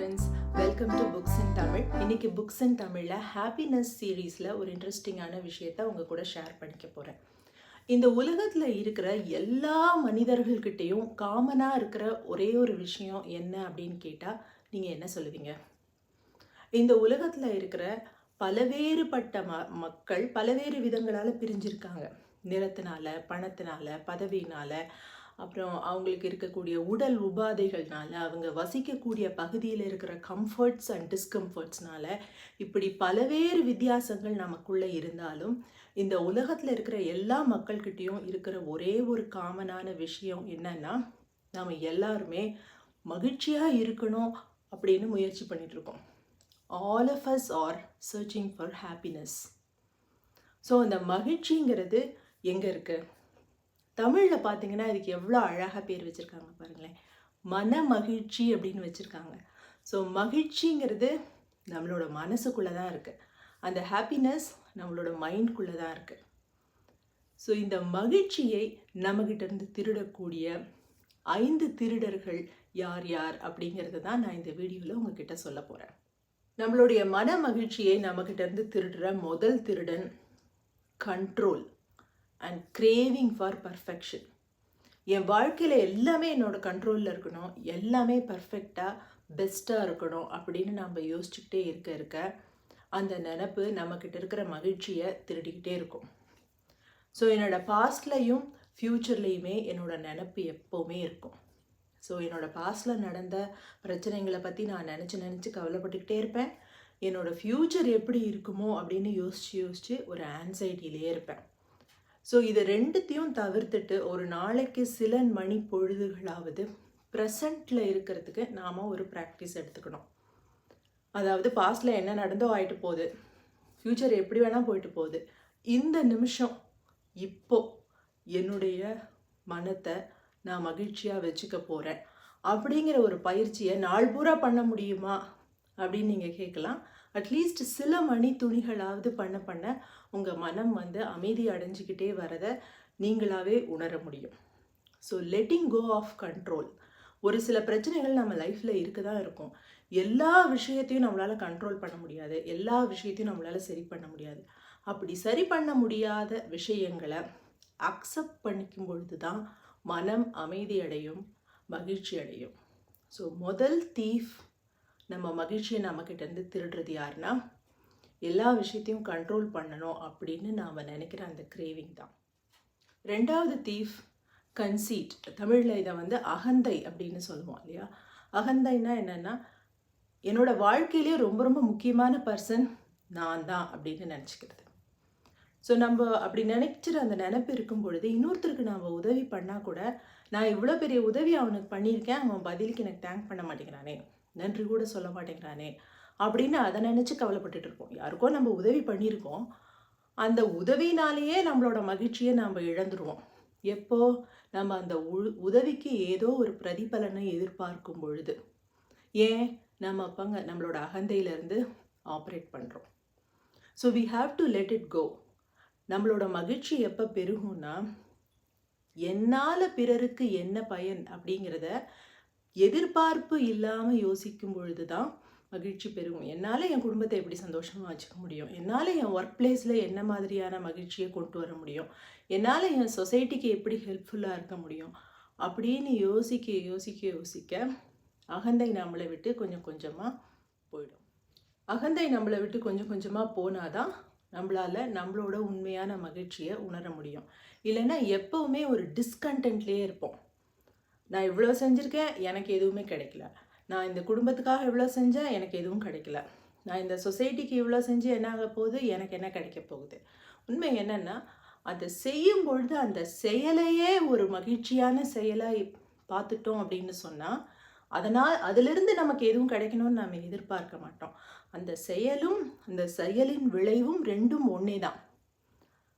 Friends, welcome to books in Tamil. இன்னைக்கு books in தமிழில் happiness சீரீஸில் ஒரு இன்ட்ரெஸ்டிங்கான விஷயத்த உங்கள் கூட ஷேர் பண்ணிக்க போகிறேன். இந்த உலகத்தில் இருக்கிற எல்லா மனிதர்கள்கிட்டையும் காமனாக இருக்கிற ஒரே ஒரு விஷயம் என்ன அப்படின்னு கேட்டால் நீங்கள் என்ன சொல்லுவீங்க? இந்த உலகத்தில் இருக்கிற பலவேறுபட்ட மக்கள் பலவேறு விதங்களால் பிரிஞ்சிருக்காங்க. நிறத்தினால, பணத்தினால, பதவியினால், அப்புறம் அவங்களுக்கு இருக்கக்கூடிய உடல் உபாதைகள்னால, அவங்க வசிக்கக்கூடிய பகுதியில் இருக்கிற கம்ஃபர்ட்ஸ் அண்ட் டிஸ்கம்ஃபர்ட்ஸ்னால, இப்படி பலவேறு வித்தியாசங்கள் நமக்குள்ளே இருந்தாலும் இந்த உலகத்தில் இருக்கிற எல்லா மக்கள்கிட்டையும் இருக்கிற ஒரே ஒரு காமனான விஷயம் என்னன்னா, நாம் எல்லாருமே மகிழ்ச்சியாக இருக்கணும் அப்படின்னு முயற்சி பண்ணிகிட்ருக்கோம். All of us are searching for happiness. So அந்த மகிழ்ச்சிங்கிறது எங்கே இருக்குது? தமிழில் பார்த்தீங்கன்னா இதுக்கு எவ்வளோ அழகாக பேர் வச்சுருக்காங்க பாருங்களேன். மன மகிழ்ச்சி அப்படின்னு வச்சுருக்காங்க. ஸோ மகிழ்ச்சிங்கிறது நம்மளோட மனசுக்குள்ளே தான் இருக்குது. அந்த ஹாப்பினஸ் நம்மளோட மைண்ட்குள்ளே தான் இருக்குது. ஸோ இந்த மகிழ்ச்சியை நம்மக்கிட்ட இருந்து திருடக்கூடிய 5 திருடர்கள் யார் யார் அப்படிங்கிறது தான் நான் இந்த வீடியோவில் உங்ககிட்ட சொல்ல போகிறேன். நம்மளுடைய மன மகிழ்ச்சியை நம்மக்கிட்ட இருந்து திருடுற முதல் திருடன் control and craving for perfection. என் வாழ்க்கையில் எல்லாமே என்னோட கண்ட்ரோலில் இருக்கணும், எல்லாமே பர்ஃபெக்டாக பெஸ்ட்டாக இருக்கணும் அப்படின்னு நம்ம யோசிச்சுக்கிட்டே இருக்க அந்த நினப்பு நம்மக்கிட்ட இருக்கிற மகிழ்ச்சியை திருடிக்கிட்டே இருக்கும். ஸோ என்னோடய பாஸ்ட்லையும் ஃப்யூச்சர்லேயுமே என்னோடய நினப்பு எப்போவுமே இருக்கும். ஸோ என்னோடய பாஸ்டில் நடந்த பிரச்சனைகளை பற்றி நான் நினச்சி கவலைப்பட்டுக்கிட்டே இருப்பேன். என்னோடய ஃப்யூச்சர் எப்படி இருக்குமோ அப்படின்னு யோசித்து ஒரு ஆன்சைட்டிலே இருப்பேன். ஸோ இது ரெண்டுத்தையும் தவிர்த்துட்டு ஒரு நாளைக்கு சில மணி பொழுதுகளாவது ப்ரெசண்ட்டில் இருக்கிறதுக்கு நாம் ஒரு ப்ராக்டிஸ் எடுத்துக்கணும். அதாவது பாஸ்டில் என்ன நடந்தோ ஆகிட்டு போகுது, ஃப்யூச்சர் எப்படி வேணால் போயிட்டு போகுது, இந்த நிமிஷம் இப்போ என்னுடைய மனத்தை நான் மகிழ்ச்சியாக வச்சுக்க போகிறேன் அப்படிங்கிற ஒரு பயிற்சியை நாள் பூரா பண்ண முடியுமா அப்படின்னு நீங்கள் கேட்கலாம். அட்லீஸ்ட் சில மணி துணிகளாவது பண்ண உங்கள் மனம் அமைதி அடைஞ்சிக்கிட்டே வரதை நீங்களாகவே உணர முடியும். So letting go of control. ஒரு சில பிரச்சனைகள் நம்ம லைஃப்பில் இருக்க தான் இருக்கும். எல்லா விஷயத்தையும் நம்மளால் கண்ட்ரோல் பண்ண முடியாது, எல்லா விஷயத்தையும் நம்மளால் சரி பண்ண முடியாது. அப்படி சரி பண்ண முடியாத விஷயங்களை அக்செப்ட் பண்ணிக்கும் பொழுது தான் மனம் அமைதி அடையும், மகிழ்ச்சி அடையும். ஸோ முதல் தீஃப் நம்ம மகிழ்ச்சியை நம்மக்கிட்டேருந்து திருடுறது யாருன்னா, எல்லா விஷயத்தையும் கண்ட்ரோல் பண்ணணும் அப்படின்னு நாம் நினைக்கிற அந்த கிரேவிங் தான். ரெண்டாவது தீஃப் கன்சீட். தமிழில் இதை அகந்தை அப்படின்னு சொல்லுவோம் இல்லையா? அகந்தைன்னா என்னென்னா, என்னோடய வாழ்க்கையிலே ரொம்ப ரொம்ப முக்கியமான பர்சன் நான் தான் அப்படின்னு நினச்சிக்கிறது. ஸோ நம்ம அப்படி நினைச்சிட்டு அந்த நினைப்பு இருக்கும் பொழுது இன்னொருத்தருக்கு நாம் உதவி பண்ணால் கூட, நான் இவ்வளோ பெரிய உதவி அவனுக்கு பண்ணியிருக்கேன், அவன் பதிலுக்கு எனக்கு தேங்க் பண்ண மாட்டேங்கிறானே, நன்றி கூட சொல்ல மாட்டேங்கிறானே அப்படின்னு அதை நினச்சி கவலைப்பட்டுட்டு இருப்போம். யாருக்கோ நம்ம உதவி பண்ணியிருக்கோம், அந்த உதவினாலேயே நம்மளோட மகிழ்ச்சியை நாம் இழந்துருவோம். எப்போ நம்ம அந்த உதவிக்கு ஏதோ ஒரு பிரதிபலனை எதிர்பார்க்கும் பொழுது. ஏன் நம்ம அப்பங்க நம்மளோட அகந்தையிலேருந்து ஆப்ரேட் பண்ணுறோம். So we have to let it go. நம்மளோட மகிழ்ச்சி எப்போ பெருகும்னா, என்னால் பிறருக்கு என்ன பயன் அப்படிங்கிறத எதிர்பார்ப்பு இல்லாமல் யோசிக்கும் பொழுது தான் மகிழ்ச்சி பெருகும். என்னால் என் குடும்பத்தை எப்படி சந்தோஷமாக வச்சுக்க முடியும், என்னால் என் ஒர்க் பிளேஸில் என்ன மாதிரியான மகிழ்ச்சியை கொண்டு வர முடியும், என்னால் என் சொசைட்டிக்கு எப்படி ஹெல்ப்ஃபுல்லாக இருக்க முடியும் அப்படின்னு யோசிக்க அகந்தை நம்மளை விட்டு கொஞ்சம் கொஞ்சமாக போயிடும். அகந்தை நம்மளை விட்டு கொஞ்சம் கொஞ்சமாக போனாதான் நம்மளால் நம்மளோட உண்மையான மகிழ்ச்சியை உணர முடியும். இல்லைன்னா எப்போவுமே ஒரு டிஸ்கண்டென்ட்லேயே இருப்போம். நான் இவ்வளோ செஞ்சுருக்கேன், எனக்கு எதுவுமே கிடைக்கல, நான் இந்த குடும்பத்துக்காக இவ்வளோ செஞ்சேன், எனக்கு எதுவும் கிடைக்கல, நான் இந்த சொசைட்டிக்கு இவ்வளோ செஞ்சு என்ன ஆக போகுது, எனக்கு என்ன கிடைக்க போகுது. உண்மை என்னென்னா, அதை செய்யும் பொழுது அந்த செயலையே ஒரு மகிழ்ச்சியான செயலாக பார்த்துட்டோம் அப்படின்னு சொன்னால், அதிலிருந்து நமக்கு எதுவும் கிடைக்கணும்னு நாம் எதிர்பார்க்க மாட்டோம். அந்த செயலும் அந்த செயலின் விளைவும் ரெண்டும் ஒன்றே தான்.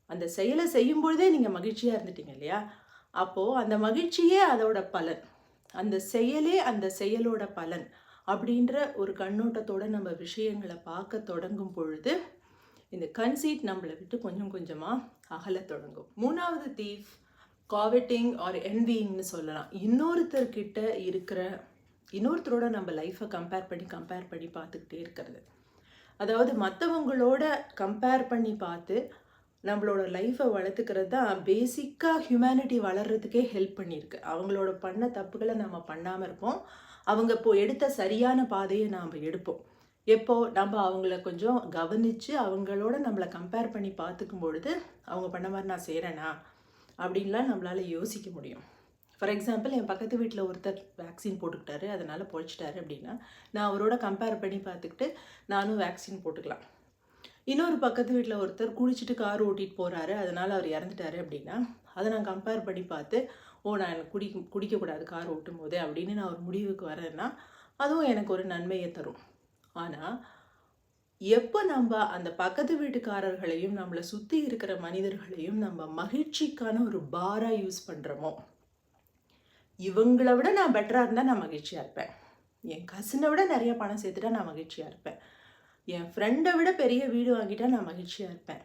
அந்த செயலை செய்யும் பொழுதே நீங்கள் மகிழ்ச்சியாக இருந்துட்டீங்க இல்லையா? அப்போது அந்த மகிழ்ச்சியே அதோட பலன், அந்த செயலே அந்த செயலோட பலன் அப்படின்ற ஒரு கண்ணோட்டத்தோடு நம்ம விஷயங்களை பார்க்க தொடங்கும் பொழுது இந்த கன்சீட் நம்மளை விட்டு கொஞ்சம் கொஞ்சமாக அகல தொடங்கும். மூணாவது தீஃப் காவெட்டிங் ஆர் என்விங்னு சொல்லலாம். இன்னொருத்தர்கிட்ட இருக்கிற இன்னொருத்தரோட நம்ம லைஃப்பை கம்பேர் பண்ணி பார்த்துக்கிட்டே இருக்கிறது. அதாவது மற்றவங்களோட கம்பேர் பண்ணி பார்த்து நம்மளோட லைஃப்பை வளர்த்துக்கிறது தான் பேசிக்காக ஹியூமனிட்டி வளர்கிறதுக்கே ஹெல்ப் பண்ணியிருக்கு. அவங்களோட பண்ண தப்புகளை நம்ம பண்ணாமல் இருப்போம். அவங்க எடுத்த சரியான பாதையை நாம் எடுப்போம். எப்போ நம்ம அவங்கள கொஞ்சம் கவனித்து அவங்களோட நம்மளை கம்பேர் பண்ணி பார்த்துக்கும் பொழுது அவங்க பண்ண மாதிரி நான் செய்கிறேனா அப்படின்லாம் நம்மளால் யோசிக்க முடியும். ஃபார் எக்ஸாம்பிள், என் பக்கத்து வீட்டில் ஒருத்தர் வேக்சின் போட்டுக்கிட்டாரு, அதனால் பொழைச்சிட்டாரு அப்படின்னா நான் அவரோட கம்பேர் பண்ணி பார்த்துக்கிட்டு நானும் வேக்சின் போட்டுக்கலாம். இன்னொரு பக்கத்து வீட்டில் ஒருத்தர் குடிச்சிட்டு கார் ஓட்டிகிட்டு போகிறாரு, அதனால் அவர் இறந்துட்டாரு அப்படின்னா அதை நான் கம்பேர் பண்ணி பார்த்து நான் எனக்கு குடிக்கக்கூடாது கார் ஓட்டும் போது அப்படின்னு நான் ஒரு முடிவுக்கு வரேன்னா அதுவும் எனக்கு ஒரு நன்மையை தரும். ஆனால் எப்போ நம்ம அந்த பக்கத்து வீட்டுக்காரர்களையும் நம்மளை சுற்றி இருக்கிற மனிதர்களையும் நம்ம மகிழ்ச்சிக்கான ஒரு பாராக யூஸ் பண்ணுறோமோ, இவங்களை விட நான் பெட்டராக இருந்தால் நான் மகிழ்ச்சியாக இருப்பேன், என் கசினை விட நிறைய பணம் சேர்த்துட்டா நான் மகிழ்ச்சியாக இருப்பேன், என் ஃப்ரெண்டை விட பெரிய வீடு வாங்கிட்டா நான் மகிழ்ச்சியாக இருப்பேன்,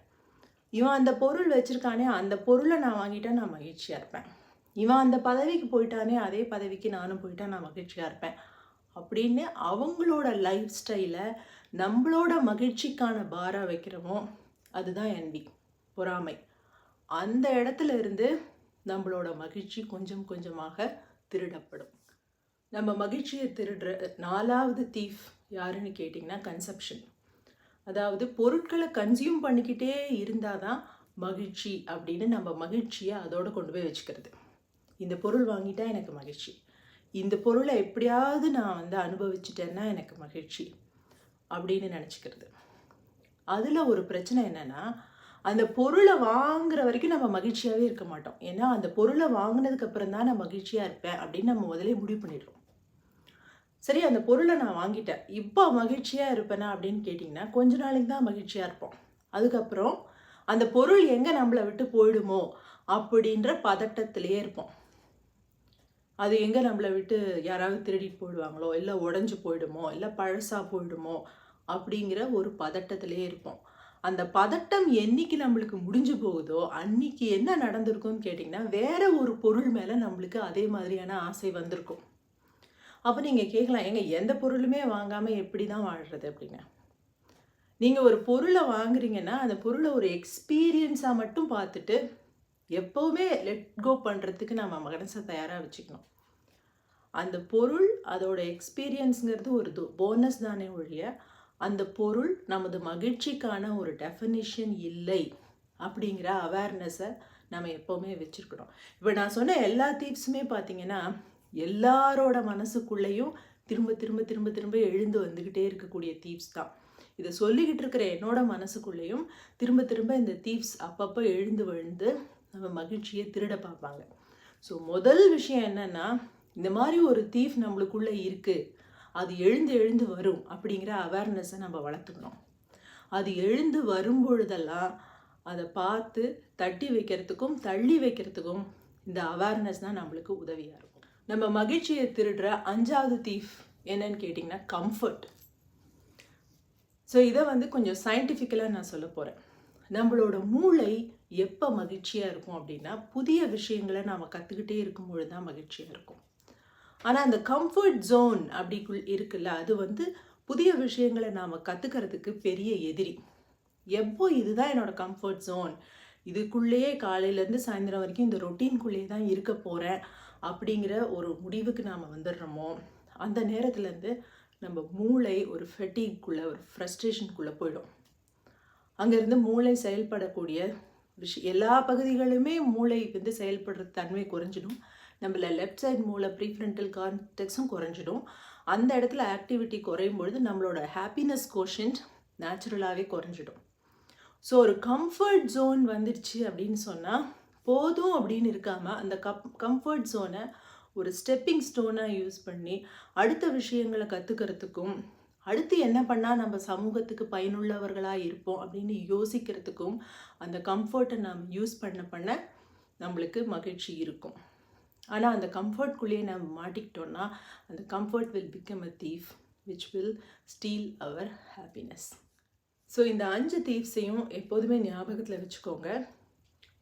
இவன் அந்த பொருள் வச்சுருக்கானே அந்த பொருளை நான் வாங்கிட்டா நான் மகிழ்ச்சியாக இருப்பேன், இவன் அந்த பதவிக்கு போயிட்டானே அதே பதவிக்கு நானும் போயிட்டா நான் மகிழ்ச்சியாக இருப்பேன் அப்படின்னு அவங்களோட லைஃப் ஸ்டைலை நம்மளோட மகிழ்ச்சிக்கான பாரா வைக்கிறோமோ அதுதான் என்வி, பொறாமை. அந்த இடத்துல இருந்து நம்மளோட மகிழ்ச்சி கொஞ்சம் கொஞ்சமாக திருடப்படும். நம்ம மகிழ்ச்சியை திருடுற 4வது தீஃப் யாருன்னு கேட்டிங்கன்னா கன்சப்ஷன். அதாவது பொருட்களை கன்சியூம் பண்ணிக்கிட்டே இருந்தால் தான் மகிழ்ச்சி அப்படின்னு நம்ம மகிழ்ச்சியை அதோடு கொண்டு போய் வச்சுக்கிறது. இந்த பொருள் வாங்கிட்டா எனக்கு மகிழ்ச்சி, இந்த பொருளை எப்படியாவது நான் அனுபவிச்சுட்டேன்னா எனக்கு மகிழ்ச்சி அப்படின்னு நினச்சிக்கிறது. அதில் ஒரு பிரச்சனை என்னென்னா, அந்த பொருளை வாங்குற வரைக்கும் நம்ம மகிழ்ச்சியாகவே இருக்க மாட்டோம். ஏன்னா அந்த பொருளை வாங்கினதுக்கு அப்புறம் தான் நான் மகிழ்ச்சியாக இருப்பேன் அப்படின்னு நம்ம முதலே முடிவு பண்ணிடுறோம். சரி, அந்த பொருளை நான் வாங்கிட்டேன், இப்போ மகிழ்ச்சியாக இருப்பேனா அப்படின்னு கேட்டிங்கன்னா கொஞ்ச நாளைக்கு தான் மகிழ்ச்சியாக இருப்போம். அதுக்கப்புறம் அந்த பொருள் எங்கே நம்மளை விட்டு போயிடுமோ அப்படின்ற பதட்டத்திலே இருப்போம். அது எங்கே நம்மளை விட்டு யாராவது திருடிட்டு போயிடுவாங்களோ, இல்லை உடஞ்சி போயிடுமோ, இல்லை பழசாக போயிடுமோ அப்படிங்கிற ஒரு பதட்டத்திலே இருப்போம். அந்த பதட்டம் என்னைக்கு நம்மளுக்கு முடிஞ்சு போகுதோ அன்னைக்கு என்ன நடந்திருக்கும்னு கேட்டிங்கன்னா வேற ஒரு பொருள் மேலே நம்மளுக்கு அதே மாதிரியான ஆசை வந்திருக்கும். அப்போ நீங்கள் கேட்கலாம், ஏங்க எந்த பொருளுமே வாங்காமல் எப்படி தான் வாழ்கிறது அப்படின்னு. நீங்கள் ஒரு பொருளை வாங்குறீங்கன்னா அந்த பொருளை ஒரு எக்ஸ்பீரியன்ஸாக மட்டும் பார்த்துட்டு எப்போவுமே லெட் கோ பண்ணுறதுக்கு நம்ம மனசை தயாராக வச்சுக்கணும். அந்த பொருள் அதோட எக்ஸ்பீரியன்ஸுங்கிறது ஒரு போனஸ் தானே ஒழிய அந்த பொருள் நமது மகிழ்ச்சிக்கான ஒரு டெஃபினிஷன் இல்லை அப்படிங்கிற அவேர்னஸை நம்ம எப்போவுமே வச்சுருக்கணும். இப்போ நான் சொன்ன எல்லா தீப்ஸுமே பார்த்திங்கன்னா எல்லாரோட மனசுக்குள்ளேயும் திரும்ப திரும்ப திரும்ப திரும்ப எழுந்து வந்துக்கிட்டே இருக்கக்கூடிய தீப்ஸ் தான். இதை சொல்லிக்கிட்டு இருக்கிற என்னோட மனசுக்குள்ளேயும் திரும்ப திரும்ப இந்த தீப்ஸ் அப்பப்போ எழுந்து விழுந்து நம்ம மகிழ்ச்சியை திருட பார்ப்பாங்க. ஸோ முதல் விஷயம் என்னென்னா, இந்த மாதிரி ஒரு தீஃப் நம்மளுக்குள்ளே இருக்குது, அது எழுந்து எழுந்து வரும் அப்படிங்கிற அவேர்னஸை நம்ம வளர்த்துக்கணும். அது எழுந்து வரும்பொழுதெல்லாம் அதை பார்த்து தட்டி வைக்கிறதுக்கும் தள்ளி வைக்கிறதுக்கும் இந்த அவேர்னஸ் தான் நம்மளுக்கு உதவியாக இருக்கும். நம்ம மகிழ்ச்சியை திருடுற 5வது தீஃப் என்னன்னு கேட்டிங்கன்னா கம்ஃபர்ட். ஸோ இதை கொஞ்சம் சயின்டிஃபிக்கலாக நான் சொல்ல போகிறேன். நம்மளோட மூளை எப்போ மகிழ்ச்சியாக இருக்கும் அப்படின்னா புதிய விஷயங்களை நாம் கற்றுக்கிட்டே இருக்கும்பொழுது தான் மகிழ்ச்சியாக இருக்கும். ஆனால் அந்த கம்ஃபர்ட் ஜோன் அப்படி இருக்குல்ல, அது புதிய விஷயங்களை நாம் கற்றுக்கிறதுக்கு பெரிய எதிரி. எப்போ இதுதான் என்னோட கம்ஃபர்ட் ஜோன், இதுக்குள்ளேயே காலையிலேருந்து சாயந்தரம் வரைக்கும் இந்த ரொட்டீன்குள்ளேயே தான் இருக்க போகிறேன் அப்படிங்கிற ஒரு முடிவுக்கு நாம் வந்துடுறோமோ அந்த நேரத்துலேருந்து நம்ம மூளை ஒரு ஃபெட்டிக்குள்ளே ஒரு ஃப்ரஸ்ட்ரேஷனுக்குள்ளே போயிடும். அங்கேருந்து மூளை செயல்படக்கூடிய எல்லா பகுதிகளுமே மூளை செயல்படுற தன்மை குறைஞ்சிடும். நம்மள லெஃப்ட் சைட் மூளை ப்ரீஃப்ரண்டல் கார்டெக்ஸும் குறைஞ்சிடும். அந்த இடத்துல ஆக்டிவிட்டி குறையும் பொழுது நம்மளோட ஹாப்பினஸ் கோஷன்ட் நேச்சுரலாகவே குறைஞ்சிடும். ஸோ ஒரு கம்ஃபர்ட் ஜோன் வந்துடுச்சு அப்படின்னு சொன்னால் போதும் அப்படின்னு இருக்காமல் அந்த கம்ஃபர்ட் ஜோனை ஒரு ஸ்டெப்பிங் ஸ்டோனாக யூஸ் பண்ணி அடுத்த விஷயங்களை கற்றுக்கிறதுக்கும் அடுத்து என்ன பண்ணால் நம்ம சமூகத்துக்கு பயனுள்ளவர்களாக இருப்போம் அப்படின்னு யோசிக்கிறதுக்கும் அந்த கம்ஃபர்ட்டை நாம் யூஸ் பண்ண நம்மளுக்கு மகிழ்ச்சி இருக்கும். ஆனால் அந்த கம்ஃபர்ட்குள்ளேயே நம்ம மாட்டிக்கிட்டோன்னா அந்த comfort will become a thief which will steal our happiness. So இந்த 5 தீவ்ஸையும் எப்போதுமே ஞாபகத்தில் வச்சுக்கோங்க.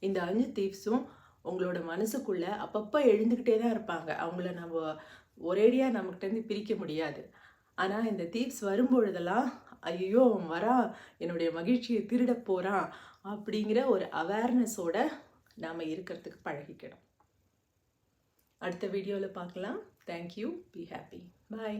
இந்த 5 தீவ்ஸும் உங்களோட மனசுக்குள்ளே அப்பப்போ எழுந்துக்கிட்டே தான் இருப்பாங்க. அவங்கள நம்ம ஒரேடியாக நம்மகிட்டேருந்து பிரிக்க முடியாது. ஆனால் இந்த தீப்ஸ் வரும்பொழுதெல்லாம் ஐயோ அவன் வரான், என்னுடைய மகிழ்ச்சியை திருட போகிறான் அப்படிங்கிற ஒரு அவேர்னஸோட நாம் இருக்கிறதுக்கு பழகிக்கணும். அடுத்த வீடியோவில் பார்க்கலாம். தேங்க்யூ. Be happy. பாய்.